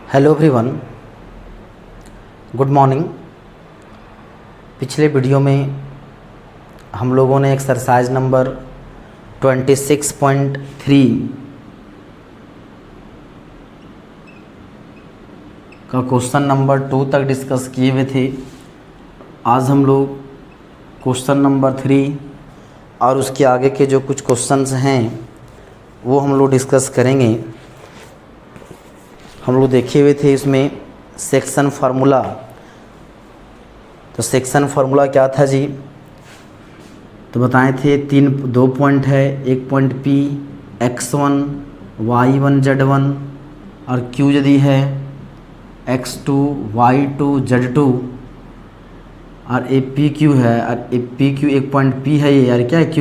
Hello everyone, good morning. पिछले video में हम लोगों ने एक्सरसाइज नंबर 26.3 का क्वेश्चन नंबर 2 तक डिस्कस किए हुए थे। आज हम लोग क्वेश्चन नंबर 3 और उसके आगे के जो कुछ क्वेश्चंस हैं वो हम लोग डिस्कस करेंगे। हम लोग देखे हुए थे इसमें सेक्शन फार्मूला। तो सेक्शन फार्मूला क्या था जी? तो बताए थे दो पॉइंट है। एक point P x1 y1 z1 और Q यदि है x2 y2 z2 और एक PQ है और एक PQ एक पॉइंट P है ये यार क्या है Q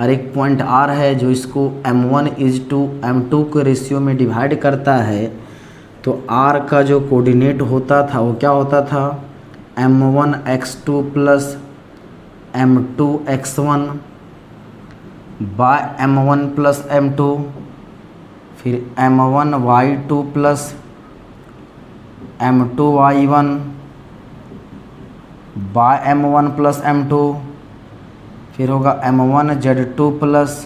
और एक पॉइंट R है जो इसको m1:m2 के रेशियो में डिवाइड करता है। तो R का जो कोऑर्डिनेट होता था वो क्या होता था? m1 x2 plus m2 x1 by m1 plus m2, फिर m1 y2 plus m2 y1 bye m1 plus m2, फिर होगा m1 z2 plus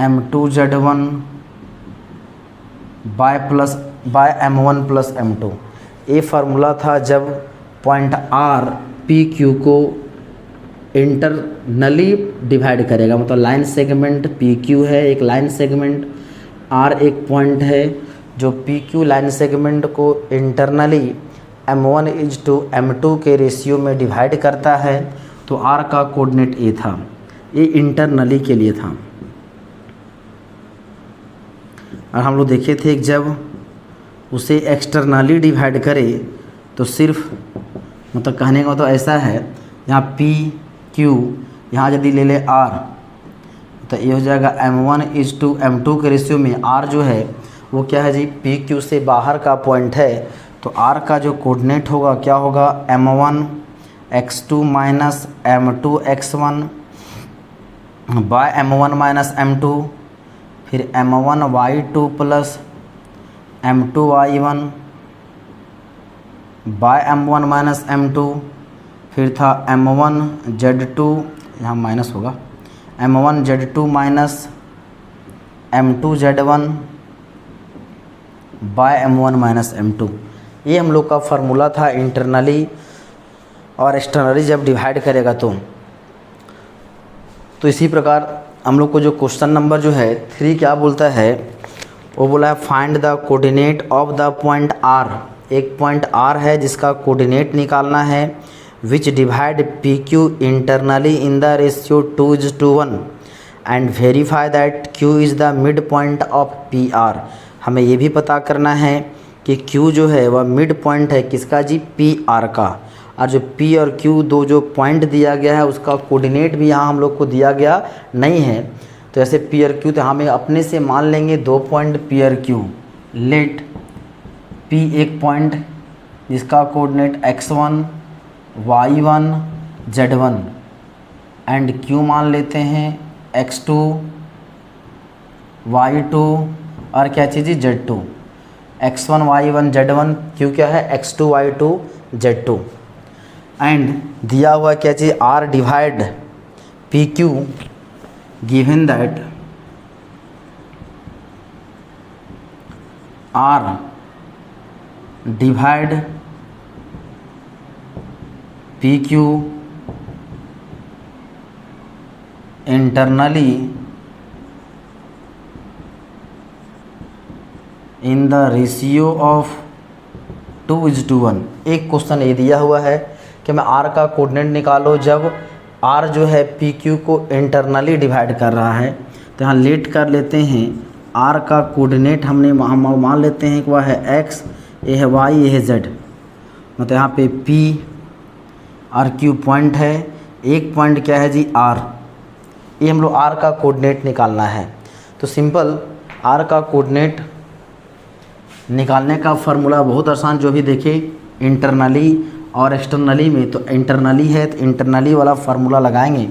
m2 z1 bye m1 plus m2। ये फार्मूला था जब पॉइंट R PQ को internally divide करेगा। मतलब line segment PQ है, एक लाइन सेगमेंट R एक पॉइंट है जो PQ लाइन सेगमेंट को इंटरनली m1:m2 के रेशियो में डिवाइड करता है। तो R का कोऑर्डिनेट ये था, ये इंटरनली के लिए था। और हम लोग देखे थे कि जब उसे एक्सटर्नली डिवाइड करे तो सिर्फ मतलब कहने का तो ऐसा है, यहाँ P Q यहाँ यदि ले ले R तो ये हो जाएगा m1:m2 के रेशियो में R जो है वो क्या है जी? PQ से बाहर का पॉइंट है। तो R का जो कोऑर्डिनेट होगा क्या होगा? m1 x2 minus m2 x1 by m1 minus m2, फिर m1 y2 plus m2 y1 bye m1 minus m2, फिर था m1 z2 यहाँ माइनस होगा m1 z2 minus m2 z1 bye m1 minus m2। ये हम लोग का फार्मूला था इंटरनली और एक्सटर्नली जब डिवाइड करेगा तो इसी प्रकार हम लोग को जो क्वेश्चन नंबर जो है 3 क्या बोलता है? वो बोला है find the coordinate of the point R। एक पॉइंट R है जिसका कोऑर्डिनेट निकालना है विच divide PQ internally in the ratio 2:1 and verify that Q is the mid point of PR। हमें ये भी पता करना है कि Q जो है वह मिड पॉइंट है किसका जी? PR का। और जो P और Q दो जो पॉइंट दिया गया है उसका कोऑर्डिनेट भी यहाँ हम लोग को दिया गया नहीं है। तो ऐसे P और Q तो हमें अपने से मान लेंगे दो पॉइंट P और Q। लेट P एक पॉइंट जिसका coordinate x1 y1 z1 and Q मान लेते हैं x2 y2 और क्या चीज़ z2। x1 y1 z1 Q क्या है? x2 y2 z2 एंड दिया हुआ क्या चीज़? R divide PQ given that R divide PQ internally in the ratio of 2:1। एक क्वेश्चन ये दिया हुआ है कि मैं R का कोऑर्डिनेट निकालो जब R जो है PQ को इंटरनली डिवाइड कर रहा है। तो यहाँ लेट कर लेते हैं R का कोऑर्डिनेट हमने मान लेते हैं कि वह है X, ये है Y, ये है Z। मतलब यहाँ पे P और Q पॉइंट है, एक पॉइंट क्या है जी? R। ये हम लोग R का कोऑर्डिनेट निकालना है। तो सिंपल R का कोऑर्डिनेट निकालने का फार्मूला बहुत आसान, जो भी देखे इंटरनली और एक्सटर्नली में। तो इंटरनली है तो इंटरनली वाला फार्मूला लगाएंगे।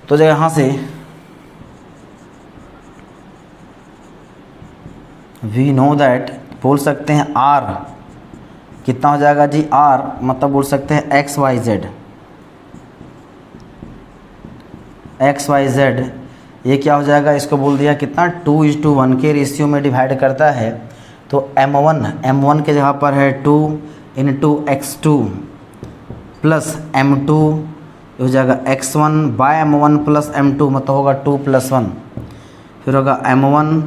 तो जो यहाँ से वी नो दैट बोल सकते हैं आर कितना हो जाएगा जी, आर मतलब बोल सकते हैं X Y Z, X Y Z ये क्या हो जाएगा, इसको बोल दिया कितना 2:1 के रेशियो में डिवाइड करता है। तो m1 के जगह पर है 2 इंटू x2 प्लस m2 हो जाएगा x1 by m1 plus m2 मतलब होगा 2 + 1। फिर होगा m1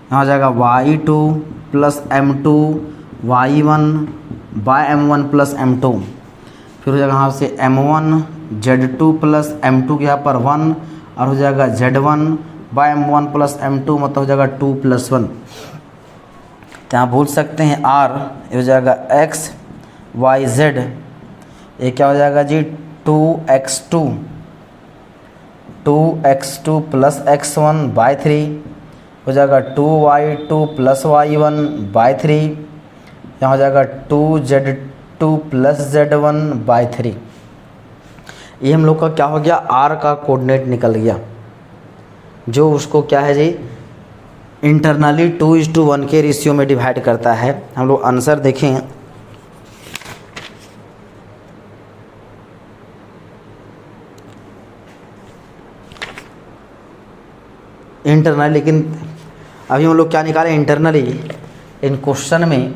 यहाँ हो जाएगा y2 plus m2 y1 bye m1 plus m2। फिर हो जाएगा यहाँ से m1 z2 प्लस m2 के यहाँ पर 1 और हो जाएगा z1 bye m1 plus m2 मतलब हो जाएगा 2 + 1। तो यहाँ बोल सकते हैं r ये हो जाएगा x y z, ये क्या हो जाएगा जी 2x2 प्लस x1 बाय 3 हो जाएगा 2y2 प्लस y1 बाय 3, यहाँ हो जाएगा 2z2 प्लस z1 बाय 3। ये हम लोग का क्या हो गया, r का कोऑर्डिनेट निकल गया जो उसको क्या है जी इंटरनली 2:1 के रेशियो में डिवाइड करता है। हम लोग आंसर देखें, इंटरनली, लेकिन अभी हम लोग क्या निकाले इंटरनली, इन क्वेश्चन में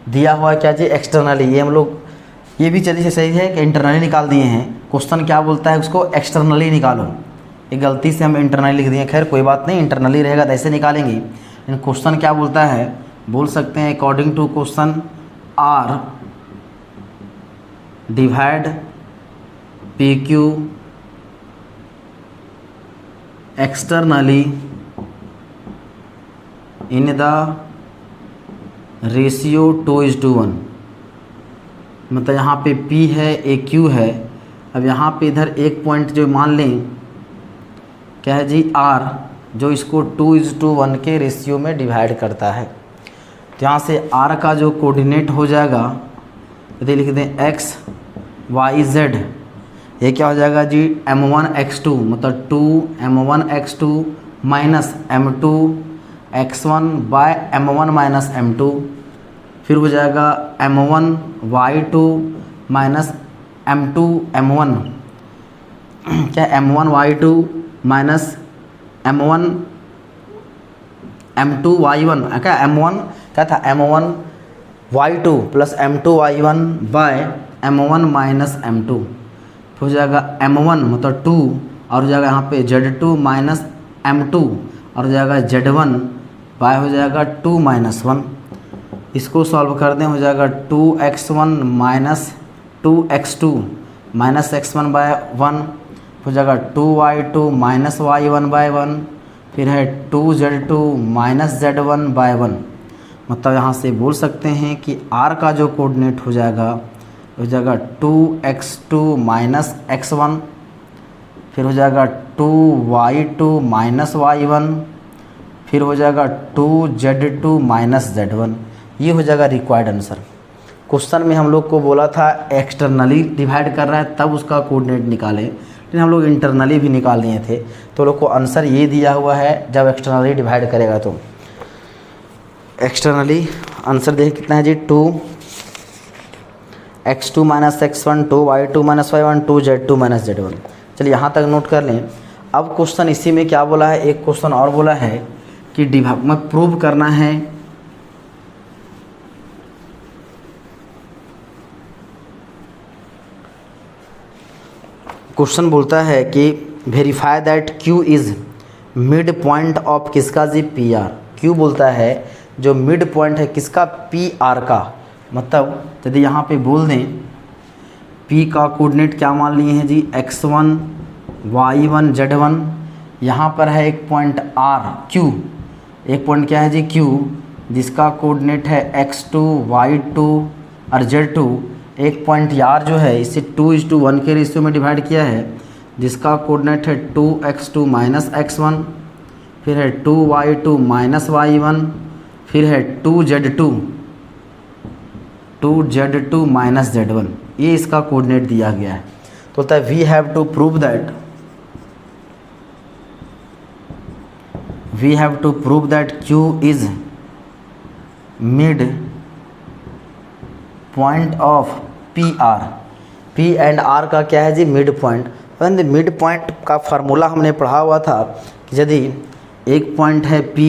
दिया हुआ क्या जी एक्सटर्नली। ये हम लोग ये भी चलिए सही है कि इंटरनली निकाल दिए हैं, क्वेश्चन क्या बोलता है उसको एक्सटर्नली निकालो। ये गलती से हम इंटरनली लिख दिए, खैर कोई बात नहीं, इंटरनली रहेगा तो ऐसे निकालेंगे। इन क्वेश्चन क्या बोलता है, बोल सकते हैं according to question R divide P Q externally in the ratio 2:1। मतलब यहाँ पे P है, ए Q है। अब यहाँ पे इधर एक पॉइंट जो मान लें क्या है जी R, जो इसको 2:1 के रेशियो में डिवाइड करता है। तो यहाँ से R का जो कोऑर्डिनेट हो जाएगा यदि लिख दें x y z, ये क्या हो जाएगा जी m1 x2 मतलब 2m1 x2 minus m2 x1 by m1 minus m2। फिर हो जाएगा m1 y2 minus m2 m1 क्या m1 y2 minus m1 m2 y1 क्या m1 क्या था m1 y2 plus m2 y1 bye m1 minus m2। हो जाएगा m1 मतलब 2 और हो जाएगा यहाँ पे z2 माइनस m2 और हो जाएगा z1 बाय हो जाएगा 2 - 1। इसको सॉल्व कर दें, हो जाएगा 2x1 minus 2x2 minus x1 bye 1 हो जाएगा 2y2 माइनस y1 बाय 1। फिर है 2z2 माइनस z1 बाय 1। मतलब यहाँ से बोल सकते हैं कि r का जो कोऑर्डिनेट हो जाएगा 2x2 माइनस x1, फिर हो जाएगा 2y2 माइनस y1, फिर हो जाएगा 2z2 माइनस z1। ये हो जाएगा रिक्वायर्ड आंसर। क्वेश्चन में हम लोग को बोला था एक्सटर्नली डिवाइड कर रहा है तब उसका कोऑर्डिनेट निकालें, लेकिन हम लोग इंटरनली भी निकाल दिए थे। तो लोग को आंसर ये दिया हुआ है जब एक्सटर्नली डिवाइड करेगा। तो एक्सटर्नली आंसर देख कितना है जी 2x2 minus x1 2y2 minus y1 2z2 minus z1। चलिए यहाँ तक नोट कर लें। अब क्वेश्चन इसी में क्या बोला है, एक क्वेश्चन और बोला है कि डिवाइड में प्रूव करना है क्वेश्चन बोलता है कि verify that Q is mid point of किसका जी PR। Q बोलता है जो मिड पॉइंट है किसका PR का। मतलब यदि यहाँ पे बोल दें P का कोऑर्डिनेट क्या मान लिए हैं जी x1 y1 z1। यहाँ पर है एक पॉइंट R Q, एक पॉइंट क्या है जी Q जिसका कोऑर्डिनेट है x2 y2 और z2। एक पॉइंट यार जो है इसे 2:1 के रेशियो में डिवाइड किया है जिसका कोऑर्डिनेट है 2x2 माइनस x1, फिर है 2y2 माइनस y1, फिर है 2z2 माइनस z1। ये इसका कोऑर्डिनेट दिया गया है। तो होता है we have to prove that we have to prove that Q is mid point of PR। P and R का क्या है जी, मिड पॉइंट। मिड पॉइंट का फार्मूला हमने पढ़ा हुआ था कि यदि एक पॉइंट है P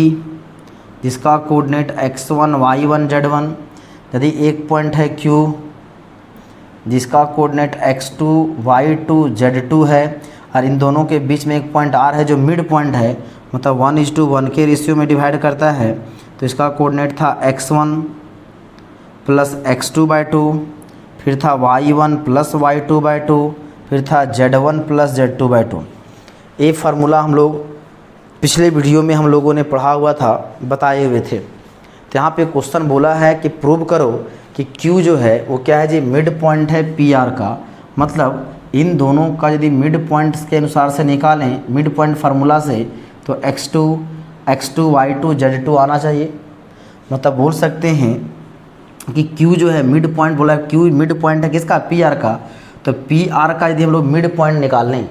जिसका कोऑर्डिनेट x1 y1 z1, यदि एक पॉइंट है Q जिसका कोऑर्डिनेट x2 y2 z2 है, और इन दोनों के बीच में एक पॉइंट R है जो मिड पॉइंट है, मतलब 1:1 के रेशियो में डिवाइड करता है, तो इसका कोऑर्डिनेट था x1 प्लस x2/2, फिर था y1 प्लस y2/2, फिर था z1 प्लस z2/2। ये फार्मूला हम लोग पिछले वीडियो में हम लोगों ने पढ़ा हुआ था, बताए हुए थे। तो यहाँ पे क्वेश्चन बोला है कि प्रूव करो कि Q जो है वो क्या है जी, मिड पॉइंट है PR का। मतलब इन दोनों का यदि मिड पॉइंट्स के अनुसार से निकालें, मिड पॉइंट फार्मूला से, तो x2 y2 z2 आना चाहिए। मतलब बोल सकते हैं कि Q जो है मिड पॉइंट, बोला Q मिड पॉइंट है किसका, PR का। तो PR का यदि हम लोग मिड पॉइंट निकालें,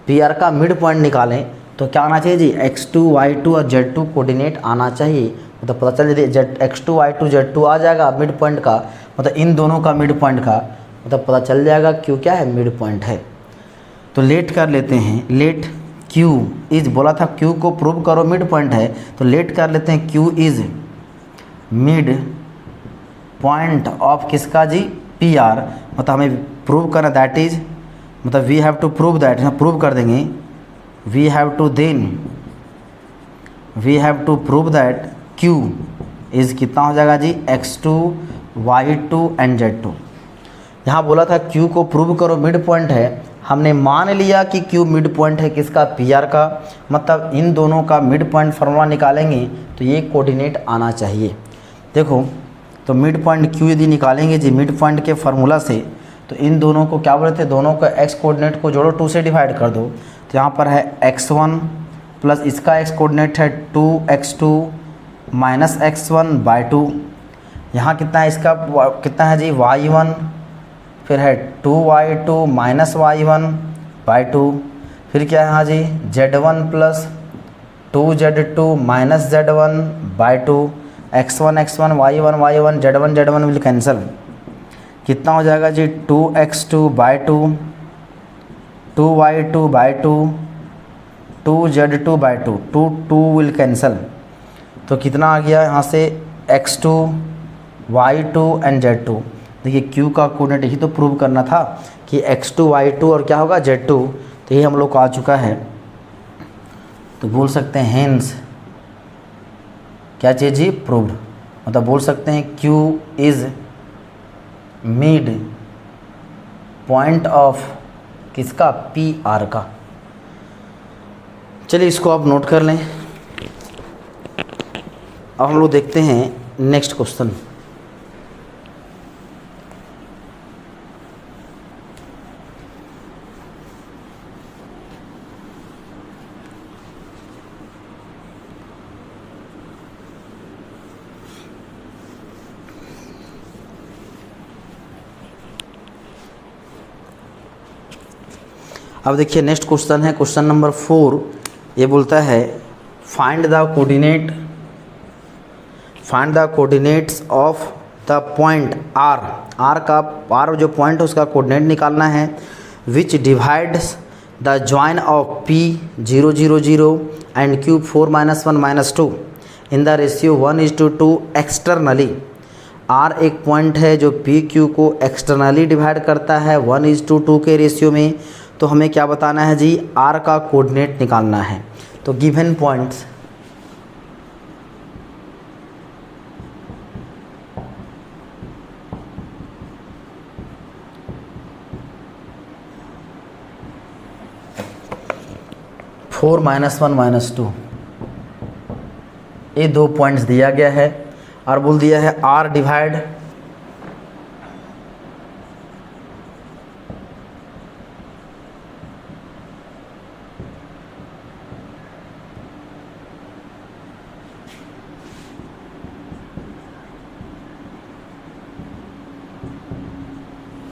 PR का मिड पॉइंट निकालें, तो क्या आना चाहिए जी, x2 y2 और z2 कोऑर्डिनेट आना चाहिए। मतलब पता चल यदि x2 y2 z2 आ जाएगा मिड पॉइंट का, मतलब इन दोनों का मिड पॉइंट का, मतलब पता चल जाएगा Q क्या है, मिड पॉइंट है। तो लेट कर लेते हैं, लेट Q इज, बोला था Q को प्रूव करो मिड पॉइंट है, तो लेट कर लेते हैं Q is mid point of किसका जी, PR। मतलब हमें प्रूव करना, दैट इज, मतलब we have to prove that, हम प्रूव कर देंगे, we have to prove that Q is कितना हो जाएगा जी, x2 y2 एंड z2। यहाँ बोला था Q को प्रूव करो मिड पॉइंट है, हमने मान लिया कि Q मिड पॉइंट है किसका, PR का। मतलब इन दोनों का मिड पॉइंट फार्मूला निकालेंगे तो ये कोऑर्डिनेट आना चाहिए। देखो, तो मिड पॉइंट Q यदि निकालेंगे जी मिड पॉइंट के फार्मूला से, तो इन दोनों को क्या बोलते हैं, दोनों का x कोऑर्डिनेट को जोड़ो, 2 से डिवाइड कर दो। तो यहाँ पर है x1 प्लस इसका x कोऑर्डिनेट है 2x2 माइनस x1/2। यहाँ कितना है, इसका कितना है जी, y1, फिर है 2y2 माइनस y1/2, फिर क्या है यहाँ जी, z1 plus 2z2 minus z1/2, x1 y1 z1 will cancel. कितना हो जाएगा जी, 2x2/2, 2y2/2, 2z2/2, 2 will cancel. तो कितना आ गया यहाँ से, x2 y2 एंड z2। देखिए Q का कोऑर्डिनेट यही तो प्रूव करना था कि x2 y2 और क्या होगा, z2। तो ये हम लोग को आ चुका है। तो बोल सकते हैं हेंस क्या चीज़ जी, प्रूव्ड। मतलब बोल सकते हैं Q is mid point of किसका, PR का। चलिए इसको आप नोट कर लें। अब हम लोग देखते हैं नेक्स्ट क्वेश्चन। अब देखिए नेक्स्ट क्वेश्चन है, क्वेश्चन नंबर 4। ये बोलता है find the coordinates of the point R जो पॉइंट है उसका कोऑर्डिनेट निकालना है, विच divides the join of P 0 0 0 and Q 4 -1 -2 in the ratio 1:2 externally. R एक पॉइंट है जो PQ को एक्सटर्नली डिवाइड करता है 1:2 के रेशियो में। तो हमें क्या बताना है जी, R का कोऑर्डिनेट निकालना है। तो गिवन पॉइंट्स, फोर -1 -2, ये 2 पॉइंट्स दिया गया है और बोल दिया है R divide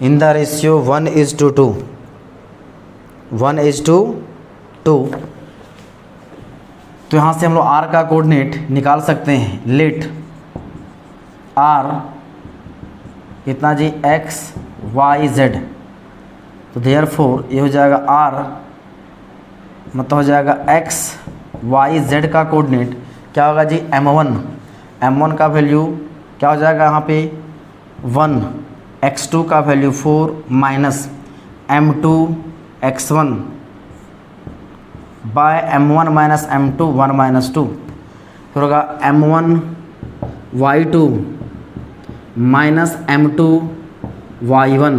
in the ratio 1:2। तो यहाँ से हम लोग r का कोऑर्डिनेट निकाल सकते हैं। लेट r कितना जी, x y z। तो देयरफॉर ये हो जाएगा r मतलब हो जाएगा x y z का कोऑर्डिनेट क्या होगा जी, m1 का वैल्यू क्या हो जाएगा यहाँ पे 1, x2 का value 4 minus m2 x1 by m1 minus m2 1 minus 2। फिर होगा m1 y2 minus m2 y1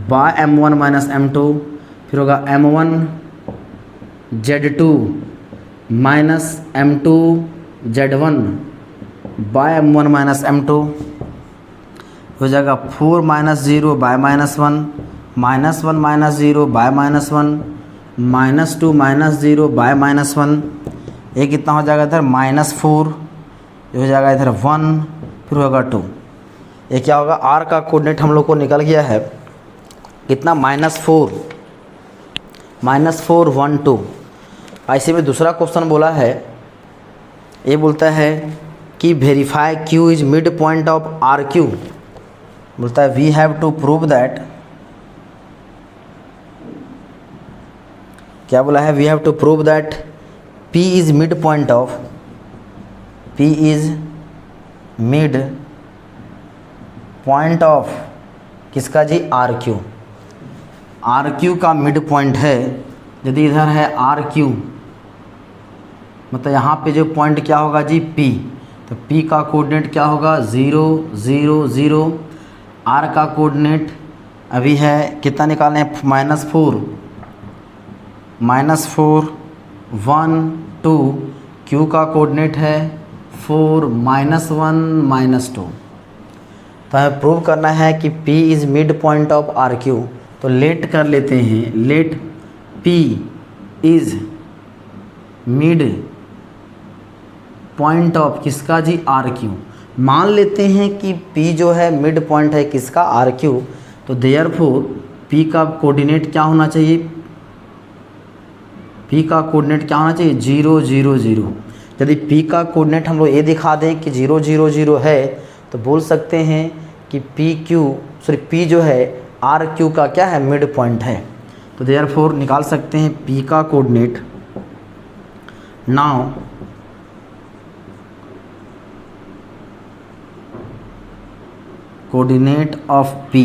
bye m1 minus m2। फिर होगा m1 z2 minus m2 z1 bye m1 minus m2। हो जाएगा 4 minus 0 bye minus 1 minus 1 minus 0 bye minus 1 minus 2 minus 0 bye minus 1। ये कितना हो जाएगा इधर -4, ये हो जाएगा इधर 1, फिर होगा 2। ये क्या होगा, r का कोऑर्डिनेट हम लोग को निकल गया है कितना, -4 1 2। ऐसे में दूसरा क्वेश्चन बोला है, ये बोलता है कि verify q is mid point of R Q. बोलता है we have to prove that, क्या बोला है, we have to prove that p is mid point of, p is mid point of किसका जी, आर क्यू। आर क्यू का mid point है, यदि इधर है आर क्यू मतलब यहाँ पे जो पॉइंट क्या होगा जी, p। तो p का कोऑर्डिनेट क्या होगा, 0 0 0। r का कोऑर्डिनेट अभी है कितना निकालें, -4 1 2। q का कोऑर्डिनेट है 4 -1 -2। तो हमें प्रूव करना है कि p is mid point of R Q. तो लेट कर लेते हैं, let p is mid point of किसका जी, आर क्यू। मान लेते हैं कि p जो है मिड पॉइंट है किसका, आर क्यू। तो देयरफॉर p का कोऑर्डिनेट क्या होना चाहिए, p का कोऑर्डिनेट क्या होना चाहिए, 0 0 0। यदि p का कोऑर्डिनेट हम लोग ये दिखा दें कि 0 0 0 है तो बोल सकते हैं कि p जो है आर क्यू का क्या है, मिड पॉइंट है। तो देयरफॉर निकाल सकते हैं p का coordinate. Now coordinate of p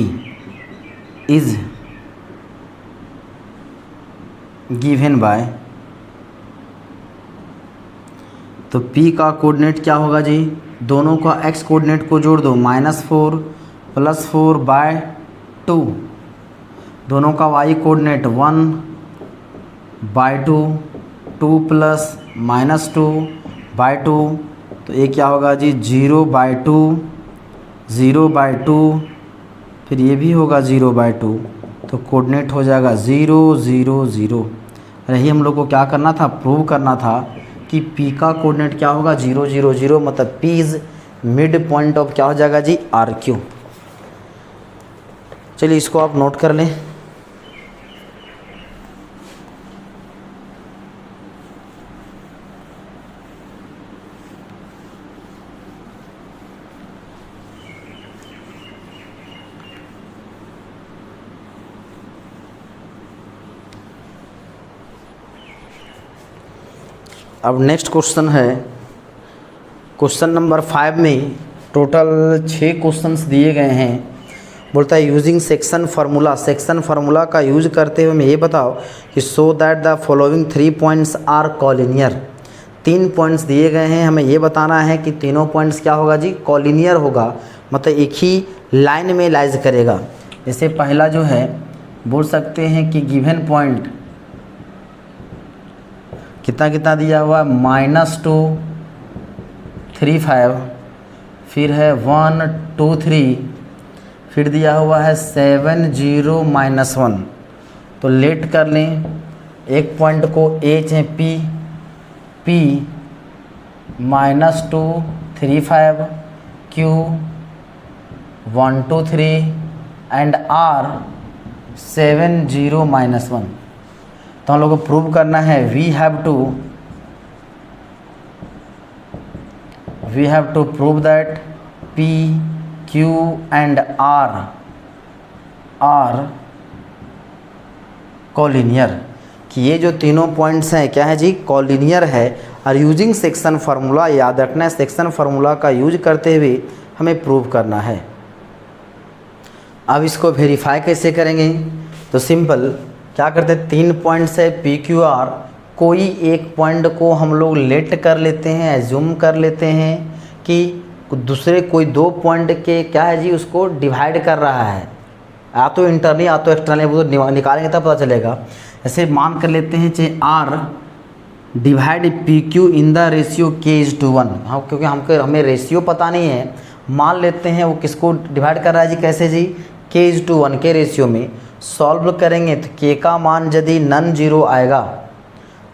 is given by, तो p का कोऑर्डिनेट क्या होगा जी, दोनों का x कोऑर्डिनेट को जोड़ दो, -4 +4 बाय 2। दोनों का y coordinate 1 by 2, 2 plus -2 by 2। तो ये क्या होगा जी, 0 बाय 2 0 बाय 2, फिर ये भी होगा 0 बाय 2। तो कोऑर्डिनेट हो जाएगा 0 0 0। यही हम लोग को क्या करना था, प्रूव करना था कि p का कोऑर्डिनेट क्या होगा, 0 0 0। मतलब p is mid point of क्या हो जाएगा जी, आर क्यू। चलिए इसको आप नोट कर लें। अब नेक्स्ट क्वेश्चन है, क्वेश्चन नंबर 5 में टोटल 6 क्वेश्चंस दिए गए हैं। बोलता है using section formula, section formula का यूज करते हुए मैं ये बताओ कि so that the following 3 points are collinear. 3 points दिए गए हैं, हमें ये बताना है कि तीनों पॉइंट्स क्या होगा जी, कॉलिनियर होगा, मतलब एक ही लाइन में लाइज करेगा। जैसे पहला जो है बोल सकते हैं कि गिवन पॉइंट कितना कितना दिया हुआ, -2 3 5, फिर है 1 2 3, फिर दिया हुआ है 7 0 -1। तो लेट कर लें, एक पॉइंट को h है p -2 3 5 q 1 2 3 एंड r 7 0 -1। तो हम लोग को प्रूव करना है we have to we have to prove that P, Q and R are collinear, कि ये जो तीनों पॉइंट्स हैं क्या है जी, कॉलिनियर है। और यूजिंग सेक्शन फार्मूला, याद रखना है सेक्शन फार्मूला का यूज करते हुए हमें प्रूव करना है। अब इसको वेरीफाई कैसे करेंगे, तो सिंपल क्या करते हैं, 3 पॉइंट्स है पी क्यू आर, कोई एक पॉइंट को हम लोग लेट कर लेते हैं, एज्यूम कर लेते हैं कि दूसरे कोई 2 पॉइंट के क्या है जी उसको डिवाइड कर रहा है, या तो इंटरनली या तो एक्सटर्नली, वो तो निकालेंगे तब पता चलेगा। ऐसे मान कर लेते हैं चाहे R divide P Q in the ratio k:1। हाँ, क्योंकि हमें रेशियो पता नहीं है, मान लेते हैं वो किसको डिवाइड कर रहा है जी, कैसे जी, k:1 के रेशियो में। सॉल्व करेंगे तो k का मान यदि नॉन जीरो आएगा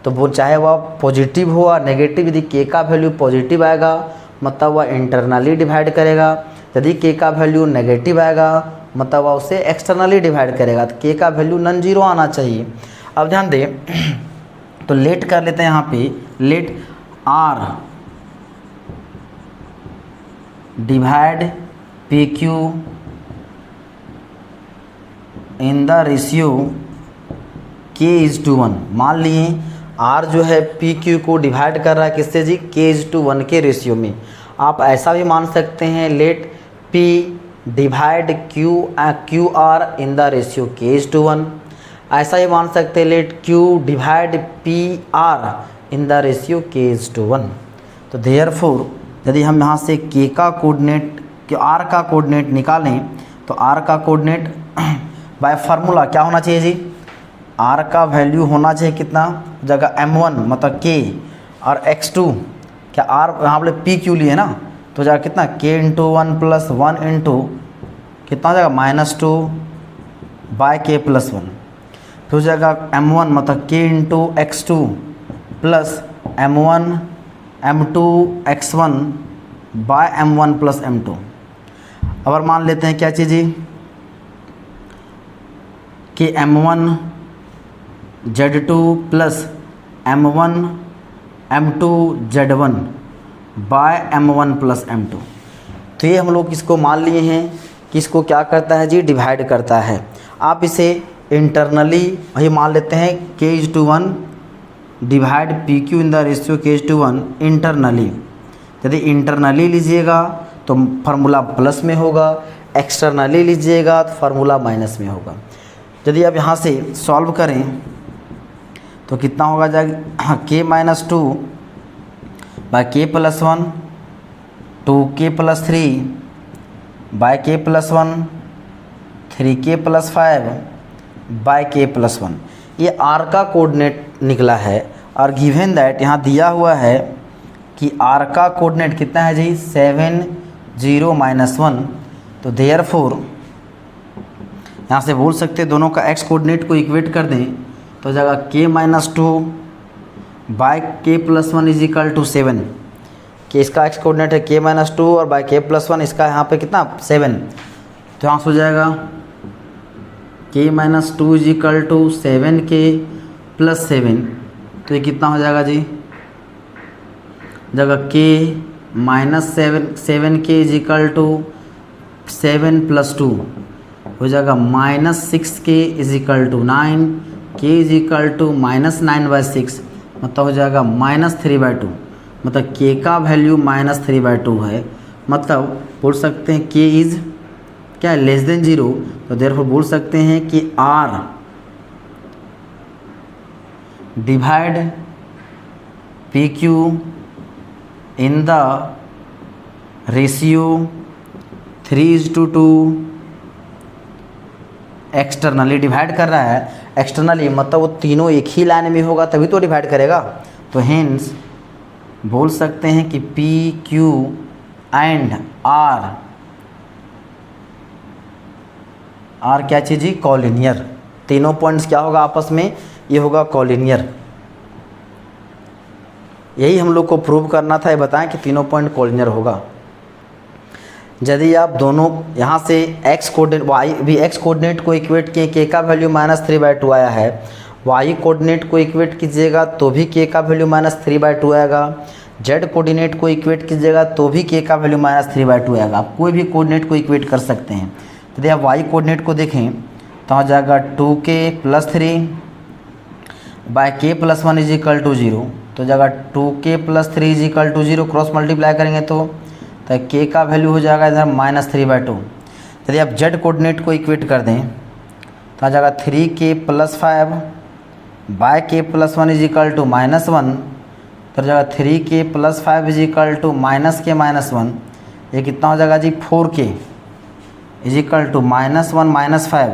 तो वो चाहे वह पॉजिटिव हो या नेगेटिव, यदि k का वैल्यू पॉजिटिव आएगा मतलब वह इंटरनली डिवाइड करेगा, यदि k का वैल्यू नेगेटिव आएगा मतलब वह उसे एक्सटर्नली डिवाइड करेगा। तो k का वैल्यू नॉन जीरो आना चाहिए। अब ध्यान दें तो लेट कर लेते हैं यहाँ पे, let r divide P Q in the ratio k:1। मान लिए r जो है पी क्यू को डिवाइड कर रहा है किससे जी, k:1 के रेशियो में। आप ऐसा भी मान सकते हैं let p divide Q R in the ratio k:1। ऐसा ही मान सकते हैं let q divide P R in the ratio k:1। तो देयरफॉर यदि हम यहाँ से k का कोऑर्डिनेट r का कोऑर्डिनेट निकालें तो r का कोऑर्डिनेट बाय फार्मूला क्या होना चाहिए जी, r का वैल्यू होना चाहिए कितना, जगह m1 मतलब k और x2 क्या r यहाँ पे p q लिए ना, तो जगह कितना k:1 + 1 इंटू कितना हो जाएगा -2 बाय k+1। फिर जगह m1 मतलब k into x2 plus m1 m2 x1 by m1 + m2। अब मान लेते हैं क्या चीज़ जी कि m1 z2 plus m1 m2 z1 bye m1 + m2। तो ये हम लोग इसको मान लिए हैं कि इसको क्या करता है जी, डिवाइड करता है। आप इसे इंटरनली वही मान लेते हैं k:1 divide P Q in the ratio k:1 internally. यदि इंटरनली लीजिएगा तो फार्मूला प्लस में होगा, एक्सटर्नली लीजिएगा तो फार्मूला माइनस में होगा। यदि आप यहाँ से सॉल्व करें तो कितना होगा जाएगा k-2 bye k+1 2k+3 bye k+1 3k+5 bye k+1। ये r का कोऑर्डिनेट निकला है और गिवन दैट यहाँ दिया हुआ है कि r का कोऑर्डिनेट कितना है जी 7 0 -1। तो देयरफॉर यहाँ से बोल सकते हैं दोनों का x कोऑर्डिनेट को इक्वेट कर दें तो जगह k-2 बाय k+1 = 7, कि इसका x कोऑर्डिनेट है k-2 और बाय k+1 इसका यहाँ पे कितना 7। तो यहाँ से हो जाएगा k-2 = 7k + 7। तो ये कितना हो जाएगा जी, जगह k-7k = 7 + 2 हो जाएगा -6k = 9, k = -9/6 मतलब हो जाएगा -3/2। मतलब k का वैल्यू -3/2 है, मतलब बोल सकते हैं k इज़ क्या है लेस देन 0। तो देयरफॉर बोल सकते हैं कि r divide P Q in the ratio 3:2 externally divide कर रहा है। एक्सटर्नली मतलब वो तीनों एक ही लाइन में होगा तभी तो डिवाइड करेगा। तो हेंस बोल सकते हैं कि पी क्यू एंड आर क्या चीज़ जी कॉलिनियर। तीनों पॉइंट्स क्या होगा आपस में, ये होगा कॉलिनियर। यही हम लोग को प्रूव करना था, ये बताएं कि तीनों पॉइंट कॉलिनियर होगा। यदि आप दोनों यहाँ से x कोऑर्डिनेट y भी x कोऑर्डिनेट को इक्वेट किए, k का वैल्यू -3/2 आया है, y कोऑर्डिनेट को इक्वेट कीजिएगा तो भी k का वैल्यू -3/2 आएगा। जेड कोऑर्डिनेट को इक्वेट कीजिएगा तो भी के का वैल्यू -3/2 आएगा। आप कोई भी कोऑर्डिनेट को इक्वेट कर सकते हैं। तो यदि आप वाई कोऑर्डिनेट को देखें तो हो जाएगा 2k + 3 बाय k + 1 = 0। तो जाएगा 2k + 3 = 0, क्रॉस मल्टीप्लाई करेंगे तो k का वैल्यू हो जाएगा इधर -3/2। यदि आप जेड कोऑर्डिनेट को इक्वेट कर दें तो आ जाएगा 3k + 5 बाय k + 1 = -1। तो जाएगा 3k + 5 = -k-1। ये कितना हो जाएगा जी 4k = -1 - 5।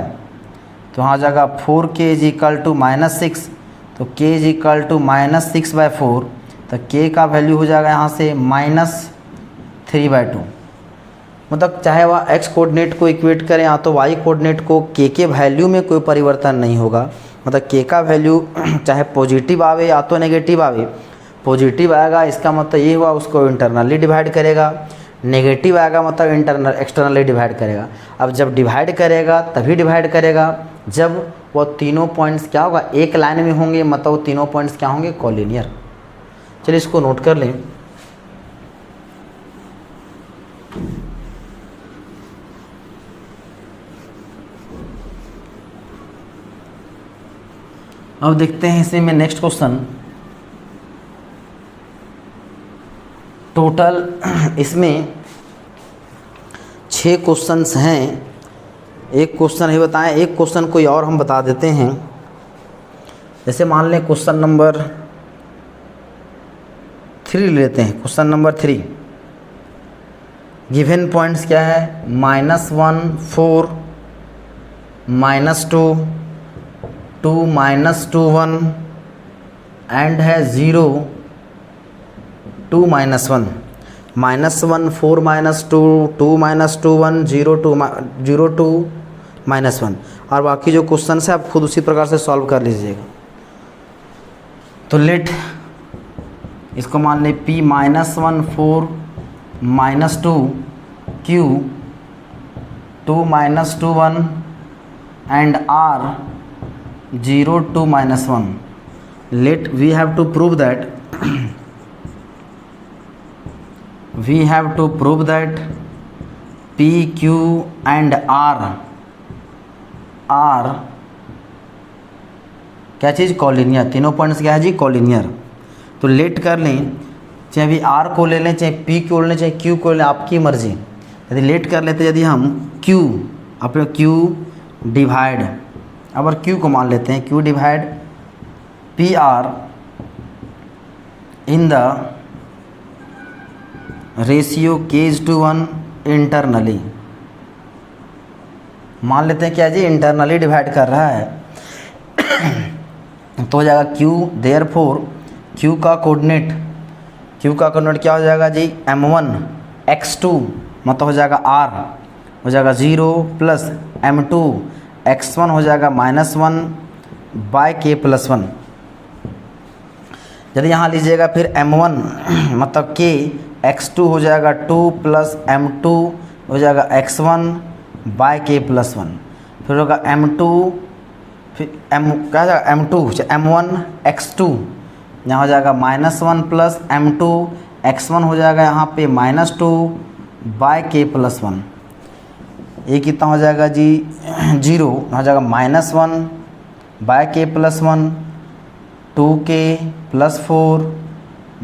तो यहाँ जाएगा 4k = -6। तो k = -6/4। तो k का वैल्यू हो जाएगा यहाँ से -3/2। मतलब चाहे वह x कोऑर्डिनेट को इक्वेट करें या तो y कोऑर्डिनेट को, k के वैल्यू में कोई परिवर्तन नहीं होगा। मतलब k का वैल्यू चाहे पॉजिटिव आवे या तो नेगेटिव आवे, पॉजिटिव आएगा इसका मतलब ये हुआ उसको इंटरनली डिवाइड करेगा, नेगेटिव आएगा मतलब एक्सटर्नली डिवाइड करेगा। अब जब डिवाइड करेगा तभी डिवाइड करेगा जब वो तीनों पॉइंट्स क्या होगा एक लाइन में होंगे, मतलब वो तीनों पॉइंट्स क्या होंगे कॉलिनियर। चलिए इसको नोट कर लें। अब देखते हैं इसी में नेक्स्ट क्वेश्चन। टोटल इसमें 6 क्वेश्चंस हैं। एक क्वेश्चन ही बताएं, एक क्वेश्चन कोई और हम बता देते हैं। जैसे मान लें क्वेश्चन नंबर 3 लेते हैं। क्वेश्चन नंबर 3 गिवन पॉइंट्स क्या है -1 4 -2 2 -2 1 एंड है 0 2 -1 -1 4 -2 2 -2 1 0 2 -1। और बाकी जो क्वेश्चन है आप खुद उसी प्रकार से सॉल्व कर लीजिएगा। तो लेट इसको मान लें p -1 4 -2 q 2 -2 1 and r 0 2 -1। Let we have to prove that p q and r क्या चीज़ कॉलिनियर। तीनों पॉइंट्स क्या है जी कॉलिनियर। तो लेट कर लें, चाहे अभी r को ले लें, चाहे p को ले लें, चाहे q को ले लें, आपकी मर्जी। यदि लेट कर लेते यदि हम q अपने q डिवाइड, अब q को मान लेते हैं q divide P R in the ratio k/1 internally, मान लेते हैं क्या जी इंटरनली डिवाइड कर रहा है। तो हो जाएगा q, देयरफॉर q का कोऑर्डिनेट क्या हो जाएगा जी m1 x2 मतलब हो जाएगा r हो जाएगा 0 प्लस m2 x1 हो जाएगा -1 बाय k + 1। यदि यहाँ लीजिएगा फिर m1 मतलब k x2 हो जाएगा 2 प्लस m2 हो जाएगा x1 बाय k + 1। फिर होगा m2 फिर क्या हो जाएगा m1 x2 यहाँ हो जाएगा -1 प्लस m2 x1 हो जाएगा यहाँ पे -2 बाय k + 1। ये कितना हो जाएगा जी 0 हो जाएगा -1 by k + 1 2k + 4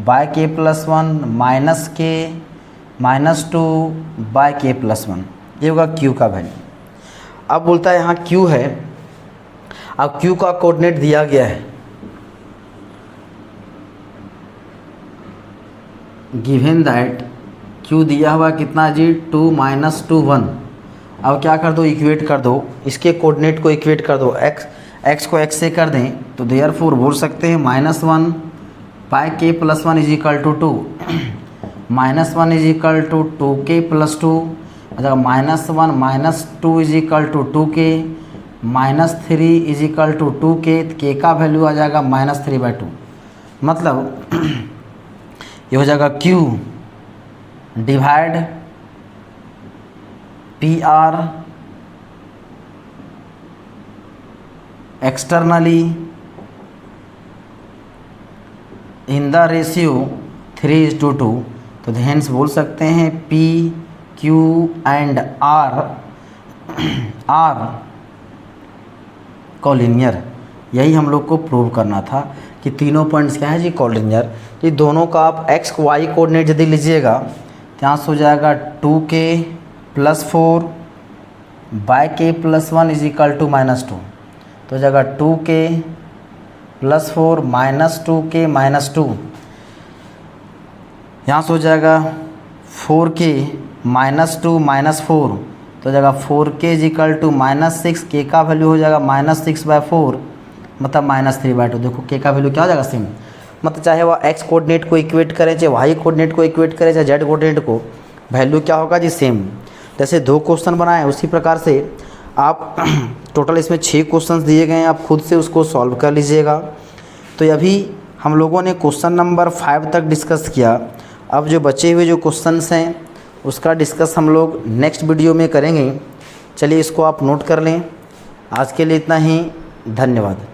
by k + 1 -k -2 by k + 1। ये होगा q का वैल्यू। अब बोलता है यहाँ q है, अब q का कोऑर्डिनेट दिया गया है गिवन दैट q दिया हुआ कितना जी 2 -2 1। अब क्या कर दो इक्वेट कर दो, इसके कोऑर्डिनेट को इक्वेट कर दो, x को x से कर दें तो देयरफॉर बोल सकते हैं -1 बाय k + 1 = 2 -1 = 2k + 2 अच्छा -1 - 2 = 2k -3 = 2k। k का वैल्यू आ जाएगा -3/2। मतलब ये हो जाएगा q divide P are externally in the ratio 3:2, तो हेंस बोल सकते हैं P, Q and R collinear. यही हम लोग को प्रूव करना था कि तीनों पॉइंट्स क्या है जी, कॉलिनियर। तो दोनों का आप x y कोऑर्डिनेट यदि लीजिएगा तो यहाँ से हो जाएगा 2k + 4 k + 1 = -2, तो हो जाएगा 2k + 4 -2k -2, यहाँ से हो जाएगा 4k -2 -4, तो हो जाएगा 4k = -6, k का वैल्यू हो जाएगा -6/4 मतलब -3/2। देखो k का वैल्यू क्या हो जाएगा सेम, मतलब चाहे वह x कोऑर्डिनेट को इक्वेट करें, चाहे y कोऑर्डिनेट को इक्वेट करें, चाहे z कोऑर्डिनेट को, वैल्यू क्या होगा जी, सेम। जैसे 2 क्वेश्चन बनाए उसी प्रकार से आप टोटल इसमें 6 क्वेश्चंस दिए गए हैं, आप खुद से उसको सॉल्व कर लीजिएगा। तो अभी हम लोगों ने क्वेश्चन नंबर 5 तक डिस्कस किया। अब जो बचे हुए जो क्वेश्चंस हैं उसका डिस्कस हम लोग नेक्स्ट वीडियो में करेंगे। चलिए इसको आप नोट कर लें। आज के लिए इतना ही, धन्यवाद।